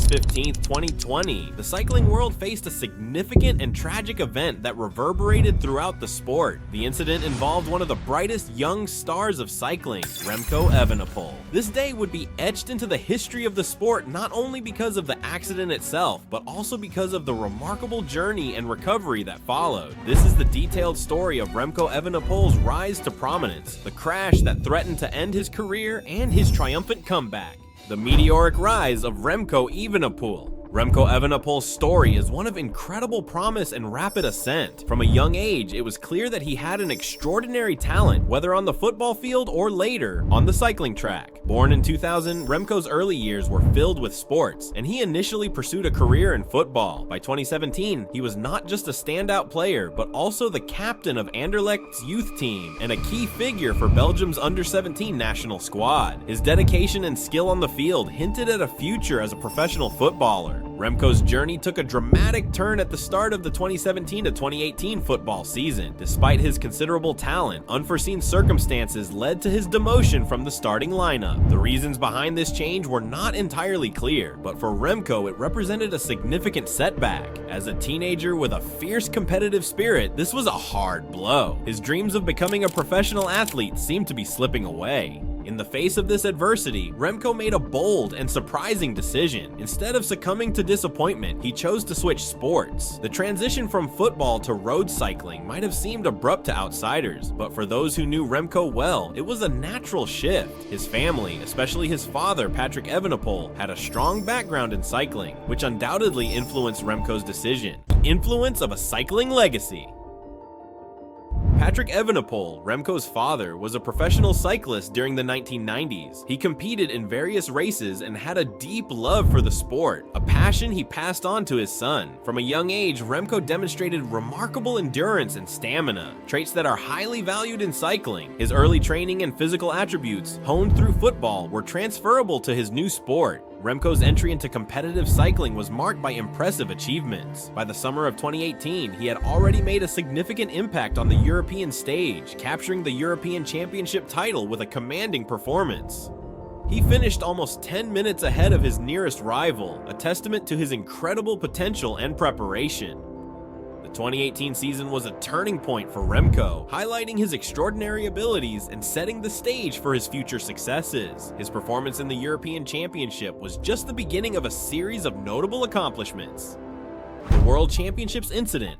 August 15th, 2020, the cycling world faced a significant and tragic event that reverberated throughout the sport. The incident involved one of the brightest young stars of cycling, Remco Evenepoel. This day would be etched into the history of the sport not only because of the accident itself, but also because of the remarkable journey and recovery that followed. This is the detailed story of Remco Evenepoel's rise to prominence, the crash that threatened to end his career, and his triumphant comeback. The meteoric rise of Remco Evenepoel. Remco Evenepoel's story is one of incredible promise and rapid ascent. From a young age, it was clear that he had an extraordinary talent, whether on the football field or later, on the cycling track. Born in 2000, Remco's early years were filled with sports, and he initially pursued a career in football. By 2017, he was not just a standout player, but also the captain of Anderlecht's youth team and a key figure for Belgium's under-17 national squad. His dedication and skill on the field hinted at a future as a professional footballer. Remco's journey took a dramatic turn at the start of the 2017 to 2018 football season. Despite his considerable talent, unforeseen circumstances led to his demotion from the starting lineup. The reasons behind this change were not entirely clear, but for Remco it represented a significant setback. As a teenager with a fierce competitive spirit, this was a hard blow. His dreams of becoming a professional athlete seemed to be slipping away. In the face of this adversity, Remco made a bold and surprising decision. Instead of succumbing to disappointment, he chose to switch sports. The transition from football to road cycling might have seemed abrupt to outsiders, but for those who knew Remco well, it was a natural shift. His family, especially his father, Patrick Evenepoel, had a strong background in cycling, which undoubtedly influenced Remco's decision. The influence of a cycling legacy. Patrick Evenepoel, Remco's father, was a professional cyclist during the 1990s. He competed in various races and had a deep love for the sport, a passion he passed on to his son. From a young age, Remco demonstrated remarkable endurance and stamina, traits that are highly valued in cycling. His early training and physical attributes, honed through football, were transferable to his new sport. Remco's entry into competitive cycling was marked by impressive achievements. By the summer of 2018, he had already made a significant impact on the European stage, capturing the European Championship title with a commanding performance. He finished almost 10 minutes ahead of his nearest rival, a testament to his incredible potential and preparation. The 2018 season was a turning point for Remco, highlighting his extraordinary abilities and setting the stage for his future successes. His performance in the European Championship was just the beginning of a series of notable accomplishments. The World Championships incident.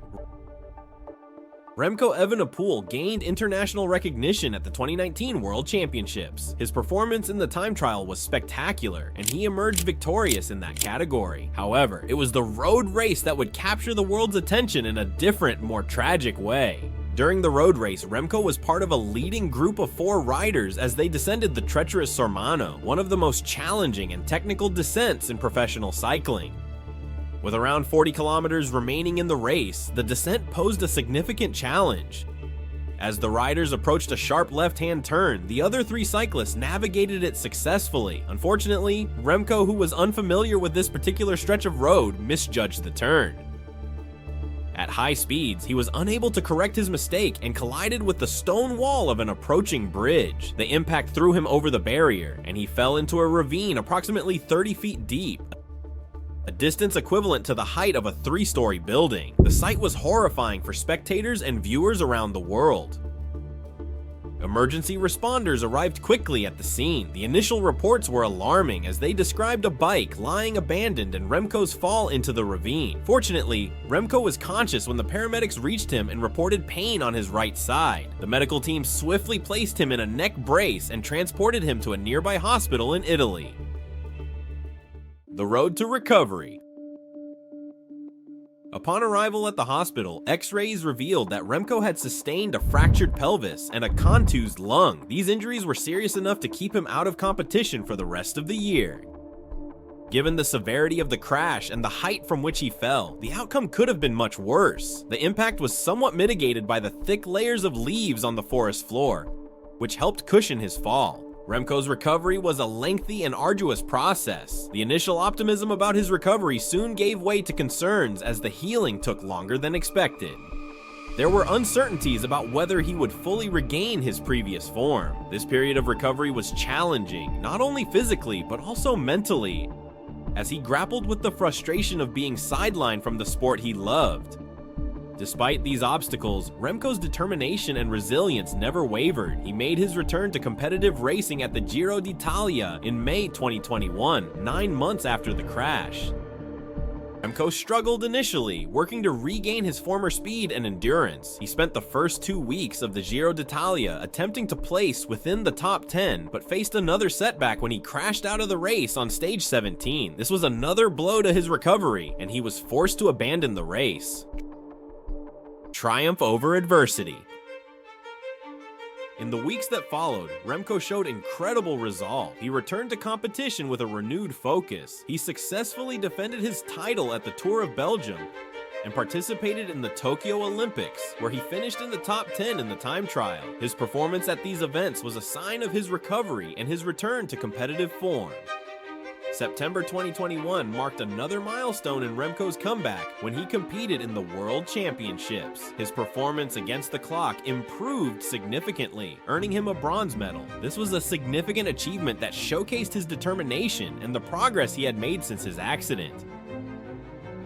Remco Evenepoel gained international recognition at the 2019 World Championships. His performance in the time trial was spectacular, and he emerged victorious in that category. However, it was the road race that would capture the world's attention in a different, more tragic way. During the road race, Remco was part of a leading group of 4 riders as they descended the treacherous Sormano, one of the most challenging and technical descents in professional cycling. With around 40 kilometers remaining in the race, the descent posed a significant challenge. As the riders approached a sharp left-hand turn, the other 3 cyclists navigated it successfully. Unfortunately, Remco, who was unfamiliar with this particular stretch of road, misjudged the turn. At high speeds, he was unable to correct his mistake and collided with the stone wall of an approaching bridge. The impact threw him over the barrier, and he fell into a ravine approximately 30 feet deep, a distance equivalent to the height of a 3-story building. The sight was horrifying for spectators and viewers around the world. Emergency responders arrived quickly at the scene. The initial reports were alarming as they described a bike lying abandoned and Remco's fall into the ravine. Fortunately, Remco was conscious when the paramedics reached him and reported pain on his right side. The medical team swiftly placed him in a neck brace and transported him to a nearby hospital in Italy. The road to recovery. Upon arrival at the hospital, X-rays revealed that Remco had sustained a fractured pelvis and a contused lung. These injuries were serious enough to keep him out of competition for the rest of the year. Given the severity of the crash and the height from which he fell, the outcome could have been much worse. The impact was somewhat mitigated by the thick layers of leaves on the forest floor, which helped cushion his fall. Remco's recovery was a lengthy and arduous process. The initial optimism about his recovery soon gave way to concerns as the healing took longer than expected. There were uncertainties about whether he would fully regain his previous form. This period of recovery was challenging, not only physically, but also mentally. as he grappled with the frustration of being sidelined from the sport he loved. Despite these obstacles, Remco's determination and resilience never wavered. He made his return to competitive racing at the Giro d'Italia in May 2021, 9 months after the crash. Remco struggled initially, working to regain his former speed and endurance. He spent the first 2 weeks of the Giro d'Italia attempting to place within the top 10, but faced another setback when he crashed out of the race on stage 17. This was another blow to his recovery, and he was forced to abandon the race. Triumph over adversity. In the weeks that followed, Remco showed incredible resolve. He returned to competition with a renewed focus. He successfully defended his title at the Tour of Belgium and participated in the Tokyo Olympics, where he finished in the top 10 in the time trial. His performance at these events was a sign of his recovery and his return to competitive form. September 2021 marked another milestone in Remco's comeback when he competed in the World Championships. His performance against the clock improved significantly, earning him a bronze medal. This was a significant achievement that showcased his determination and the progress he had made since his accident.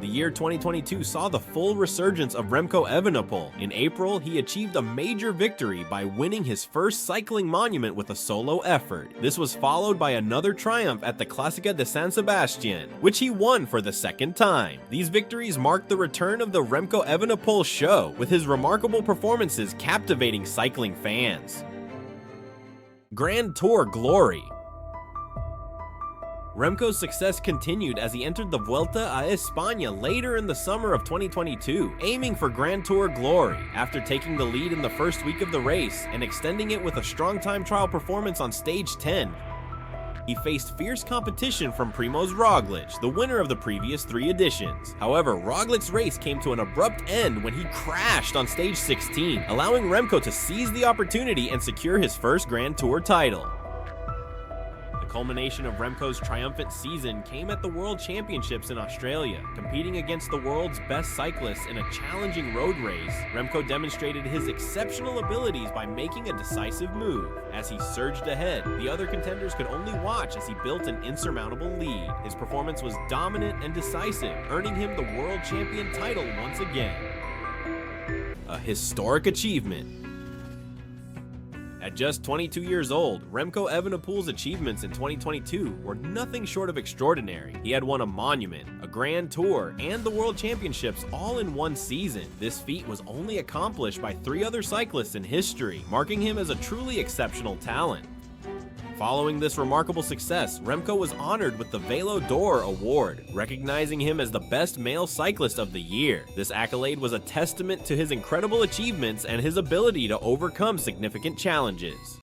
The year 2022 saw the full resurgence of Remco Evenepoel. In April, he achieved a major victory by winning his first cycling monument with a solo effort. This was followed by another triumph at the Classica de San Sebastian, which he won for the second time. These victories marked the return of the Remco Evenepoel show, with his remarkable performances captivating cycling fans. Grand Tour glory. Remco's success continued as he entered the Vuelta a España later in the summer of 2022, aiming for Grand Tour glory. After taking the lead in the first week of the race and extending it with a strong time trial performance on stage 10, he faced fierce competition from Primož Roglič, the winner of the previous 3 editions. However, Roglic's race came to an abrupt end when he crashed on stage 16, allowing Remco to seize the opportunity and secure his first Grand Tour title. The culmination of Remco's triumphant season came at the World Championships in Australia. Competing against the world's best cyclists in a challenging road race, Remco demonstrated his exceptional abilities by making a decisive move. As he surged ahead, the other contenders could only watch as he built an insurmountable lead. His performance was dominant and decisive, earning him the World Champion title once again. A historic achievement. At just 22 years old, Remco Evenepoel's achievements in 2022 were nothing short of extraordinary. He had won a monument, a Grand Tour, and the World Championships all in one season. This feat was only accomplished by 3 other cyclists in history, marking him as a truly exceptional talent. Following this remarkable success, Remco was honored with the Velo d'Or award, recognizing him as the best male cyclist of the year. This accolade was a testament to his incredible achievements and his ability to overcome significant challenges.